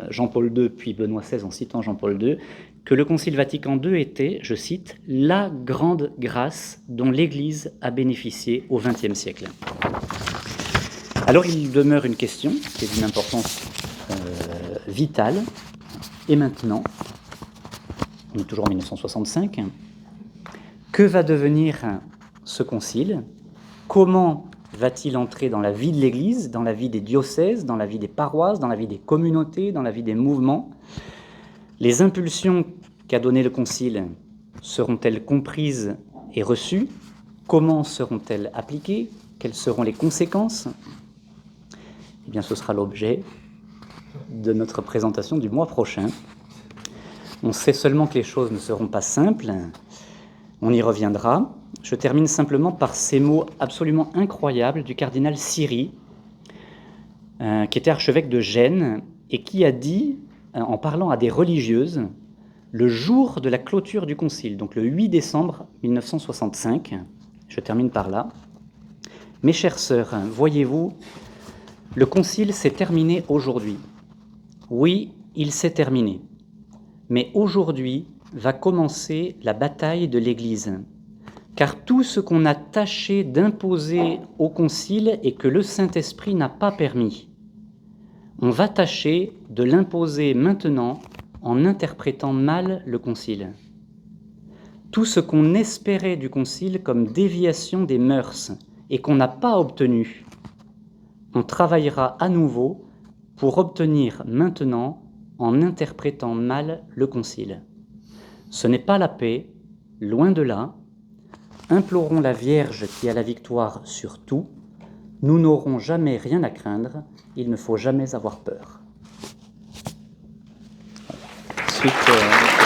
Jean-Paul II puis Benoît XVI en citant Jean-Paul II, que le Concile Vatican II était, je cite, « la grande grâce dont l'Église a bénéficié au XXe siècle ». Alors il demeure une question qui est d'une importance vitale. Et maintenant, on est toujours en 1965, que va devenir ce concile? Comment va-t-il entrer dans la vie de l'Église, dans la vie des diocèses, dans la vie des paroisses, dans la vie des communautés, dans la vie des mouvements? Les impulsions qu'a données le concile seront-elles comprises et reçues? Comment seront-elles appliquées? Quelles seront les conséquences? Eh bien, ce sera l'objet de notre présentation du mois prochain. On sait seulement que les choses ne seront pas simples. On y reviendra. Je termine simplement par ces mots absolument incroyables du cardinal Siri, qui était archevêque de Gênes, et qui a dit, en parlant à des religieuses, le jour de la clôture du concile, donc le 8 décembre 1965, je termine par là, « Mes chères sœurs, voyez-vous, le concile s'est terminé aujourd'hui. Oui, il s'est terminé. Mais aujourd'hui va commencer la bataille de l'Église. Car tout ce qu'on a tâché d'imposer au concile et que le Saint-Esprit n'a pas permis, on va tâcher de l'imposer maintenant en interprétant mal le concile. Tout ce qu'on espérait du concile comme déviation des mœurs et qu'on n'a pas obtenu, on travaillera à nouveau pour obtenir maintenant en interprétant mal le concile. Ce n'est pas la paix, loin de là. Implorons la Vierge qui a la victoire sur tout. Nous n'aurons jamais rien à craindre, il ne faut jamais avoir peur. Ensuite,